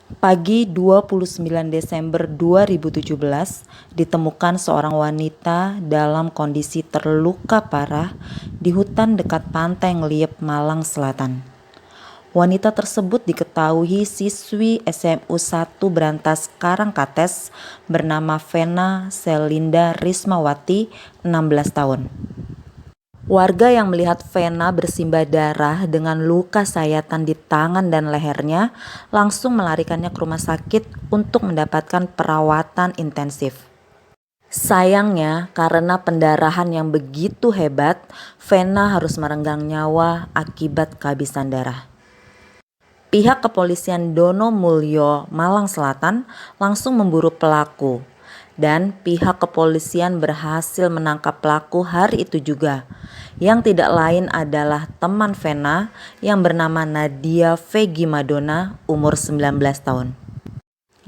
Pagi 29 Desember 2017, ditemukan seorang wanita dalam kondisi terluka parah di hutan dekat Pantai Ngeliep, Malang Selatan. Wanita tersebut diketahui siswi SMU 1 Brantas Karangkates bernama Vena Selinda Rismawati, 16 tahun. Warga yang melihat Vena bersimbah darah dengan luka sayatan di tangan dan lehernya langsung melarikannya ke rumah sakit untuk mendapatkan perawatan intensif. Sayangnya, karena pendarahan yang begitu hebat, Vena harus merenggang nyawa akibat kehabisan darah. Pihak kepolisian Dono Mulyo, Malang Selatan langsung memburu pelaku. Dan pihak kepolisian berhasil menangkap pelaku hari itu juga, yang tidak lain adalah teman Vena yang bernama Nadia Vegi Madonna, umur 19 tahun.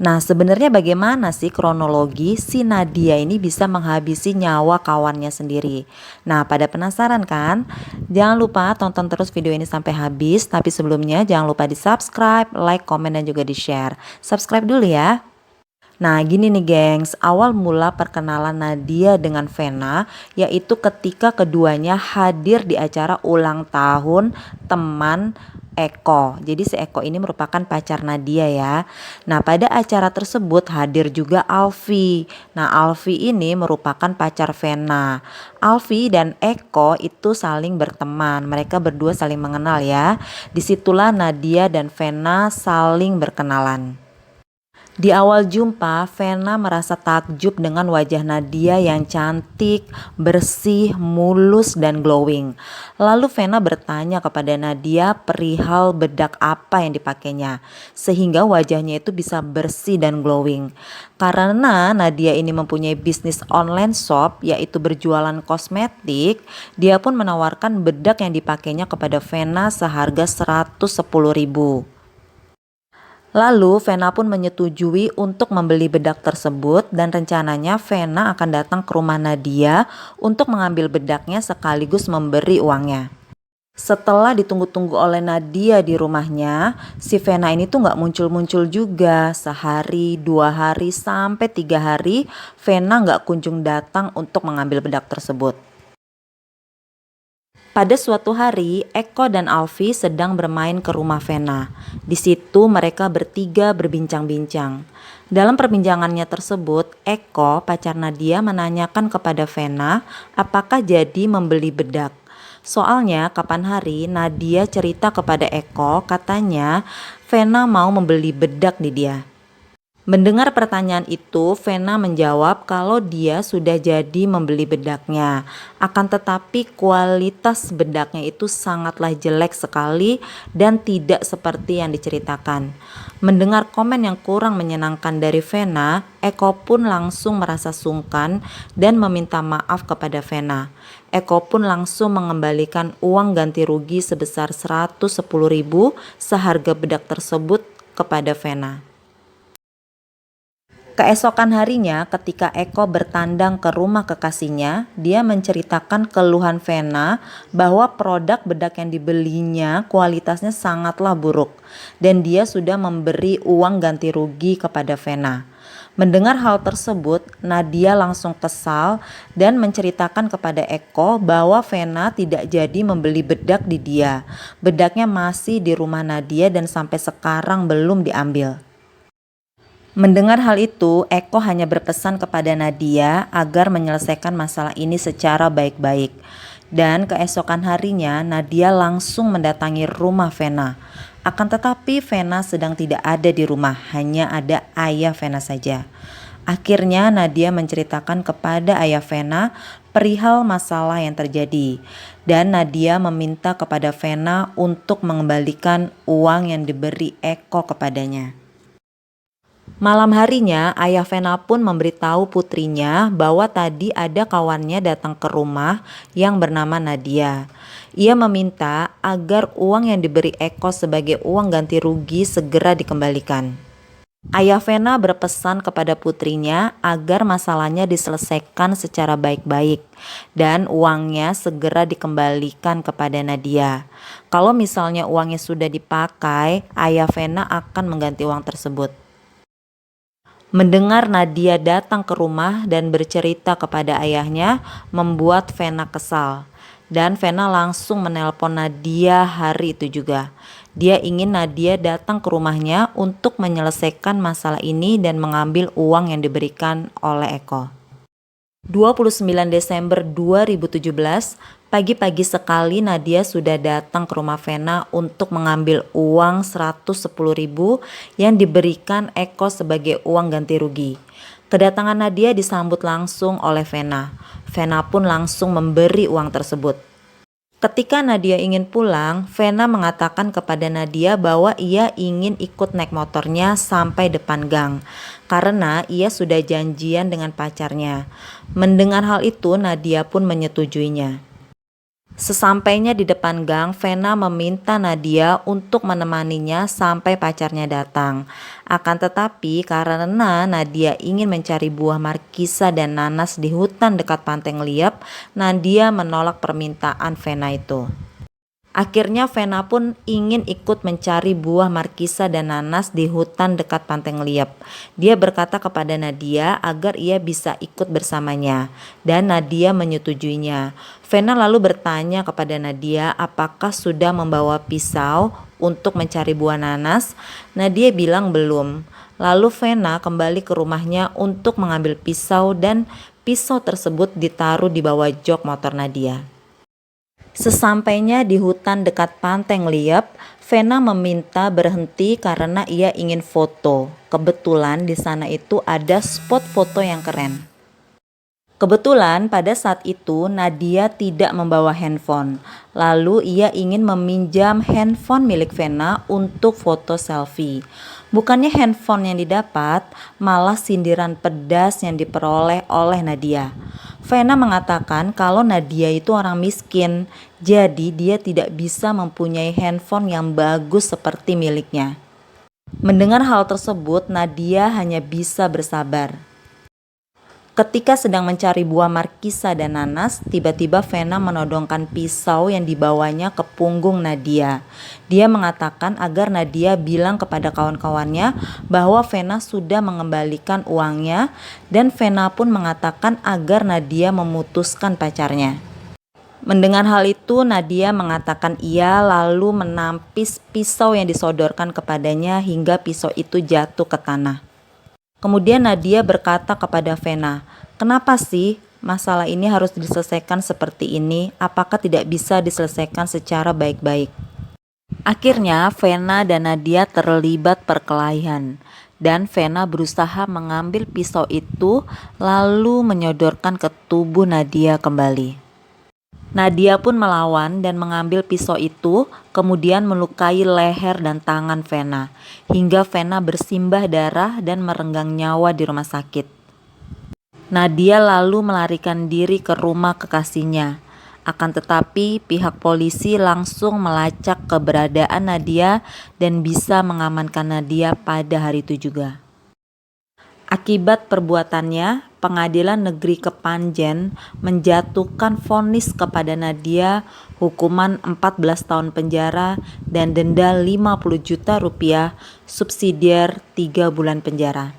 Nah, sebenarnya bagaimana sih kronologi si Nadia ini bisa menghabisi nyawa kawannya sendiri? Nah, pada penasaran kan? Jangan lupa tonton terus video ini sampai habis, tapi sebelumnya jangan lupa di subscribe, like, komen, dan juga di share. Subscribe dulu ya. Nah, gini nih gengs, awal mula perkenalan Nadia dengan Vena yaitu ketika keduanya hadir di acara ulang tahun teman Eko. Jadi si Eko ini merupakan pacar Nadia ya. Nah, pada acara tersebut hadir juga Alfi. Nah, Alfi ini merupakan pacar Vena. Alfi dan Eko itu saling berteman. Mereka berdua saling mengenal ya. Disitulah Nadia dan Vena saling berkenalan. Di awal jumpa, Vena merasa takjub dengan wajah Nadia yang cantik, bersih, mulus, dan glowing. Lalu Vena bertanya kepada Nadia perihal bedak apa yang dipakainya, sehingga wajahnya itu bisa bersih dan glowing. Karena Nadia ini mempunyai bisnis online shop, yaitu berjualan kosmetik, dia pun menawarkan bedak yang dipakainya kepada Vena seharga 110.000. Lalu Vena pun menyetujui untuk membeli bedak tersebut dan rencananya Vena akan datang ke rumah Nadia untuk mengambil bedaknya sekaligus memberi uangnya. Setelah ditunggu-tunggu oleh Nadia di rumahnya, si Vena ini tuh gak muncul-muncul juga. Sehari, 2 hari, sampai 3 hari Vena gak kunjung datang untuk mengambil bedak tersebut. Pada suatu hari, Eko dan Alfi sedang bermain ke rumah Vena. Di situ mereka bertiga berbincang-bincang. Dalam perbincangannya tersebut, Eko, pacar Nadia, menanyakan kepada Vena apakah jadi membeli bedak. Soalnya kapan hari Nadia cerita kepada Eko katanya Vena mau membeli bedak di dia. Mendengar pertanyaan itu, Vena menjawab kalau dia sudah jadi membeli bedaknya. Akan tetapi kualitas bedaknya itu sangatlah jelek sekali dan tidak seperti yang diceritakan. Mendengar komen yang kurang menyenangkan dari Vena, Eko pun langsung merasa sungkan dan meminta maaf kepada Vena. Eko pun langsung mengembalikan uang ganti rugi sebesar 110.000 seharga bedak tersebut kepada Vena. Keesokan harinya ketika Eko bertandang ke rumah kekasihnya, dia menceritakan keluhan Vena bahwa produk bedak yang dibelinya kualitasnya sangatlah buruk dan dia sudah memberi uang ganti rugi kepada Vena. Mendengar hal tersebut, Nadia langsung kesal dan menceritakan kepada Eko bahwa Vena tidak jadi membeli bedak di dia. Bedaknya masih di rumah Nadia dan sampai sekarang belum diambil. Mendengar hal itu, Eko hanya berpesan kepada Nadia agar menyelesaikan masalah ini secara baik-baik. Dan keesokan harinya, Nadia langsung mendatangi rumah Vena. Akan tetapi Vena sedang tidak ada di rumah, hanya ada ayah Vena saja. Akhirnya Nadia menceritakan kepada ayah Vena perihal masalah yang terjadi. Dan Nadia meminta kepada Vena untuk mengembalikan uang yang diberi Eko kepadanya. Malam harinya, ayah Vena pun memberitahu putrinya bahwa tadi ada kawannya datang ke rumah yang bernama Nadia. Ia meminta agar uang yang diberi Eko sebagai uang ganti rugi segera dikembalikan. Ayah Vena berpesan kepada putrinya agar masalahnya diselesaikan secara baik-baik dan uangnya segera dikembalikan kepada Nadia. Kalau misalnya uangnya sudah dipakai, ayah Vena akan mengganti uang tersebut. Mendengar Nadia datang ke rumah dan bercerita kepada ayahnya membuat Vena kesal. Dan Vena langsung menelpon Nadia hari itu juga. Dia ingin Nadia datang ke rumahnya untuk menyelesaikan masalah ini dan mengambil uang yang diberikan oleh Eko. 29 Desember 2017, pagi-pagi sekali Nadia sudah datang ke rumah Vena untuk mengambil uang 110.000 yang diberikan Eko sebagai uang ganti rugi. Kedatangan Nadia disambut langsung oleh Vena. Vena pun langsung memberi uang tersebut. Ketika Nadia ingin pulang, Vena mengatakan kepada Nadia bahwa ia ingin ikut naik motornya sampai depan gang karena ia sudah janjian dengan pacarnya. Mendengar hal itu, Nadia pun menyetujuinya. Sesampainya di depan gang, Vena meminta Nadia untuk menemaninya sampai pacarnya datang. Akan tetapi karena Nadia ingin mencari buah markisa dan nanas di hutan dekat Pantai Ngeliep, Nadia menolak permintaan Vena itu. Akhirnya Vena pun ingin ikut mencari buah markisa dan nanas di hutan dekat Pantai Ngeliep. Dia berkata kepada Nadia agar ia bisa ikut bersamanya dan Nadia menyetujuinya. Vena lalu bertanya kepada Nadia apakah sudah membawa pisau untuk mencari buah nanas. Nadia bilang belum. Lalu Vena kembali ke rumahnya untuk mengambil pisau dan pisau tersebut ditaruh di bawah jok motor Nadia. Sesampainya di hutan dekat Pantai Ngeliep, Vena meminta berhenti karena ia ingin foto. Kebetulan di sana itu ada spot foto yang keren. Kebetulan pada saat itu Nadia tidak membawa handphone. Lalu ia ingin meminjam handphone milik Vena untuk foto selfie. Bukannya handphone yang didapat, malah sindiran pedas yang diperoleh oleh Nadia. Vena mengatakan kalau Nadia itu orang miskin, jadi dia tidak bisa mempunyai handphone yang bagus seperti miliknya. Mendengar hal tersebut, Nadia hanya bisa bersabar. Ketika sedang mencari buah markisa dan nanas, tiba-tiba Vena menodongkan pisau yang dibawanya ke punggung Nadia. Dia mengatakan agar Nadia bilang kepada kawan-kawannya bahwa Vena sudah mengembalikan uangnya dan Vena pun mengatakan agar Nadia memutuskan pacarnya. Mendengar hal itu, Nadia mengatakan iya lalu menampis pisau yang disodorkan kepadanya hingga pisau itu jatuh ke tanah. Kemudian Nadia berkata kepada Vena, "Kenapa sih masalah ini harus diselesaikan seperti ini? Apakah tidak bisa diselesaikan secara baik-baik?" Akhirnya Vena dan Nadia terlibat perkelahian dan Vena berusaha mengambil pisau itu lalu menyodorkan ke tubuh Nadia kembali. Nadia pun melawan dan mengambil pisau itu, kemudian melukai leher dan tangan Vena, hingga Vena bersimbah darah dan merenggang nyawa di rumah sakit. Nadia lalu melarikan diri ke rumah kekasihnya. Akan tetapi pihak polisi langsung melacak keberadaan Nadia dan bisa mengamankan Nadia pada hari itu juga. Akibat perbuatannya, Pengadilan Negeri Kepanjen menjatuhkan vonis kepada Nadia hukuman 14 tahun penjara dan denda 50 juta rupiah, subsidiar 3 bulan penjara.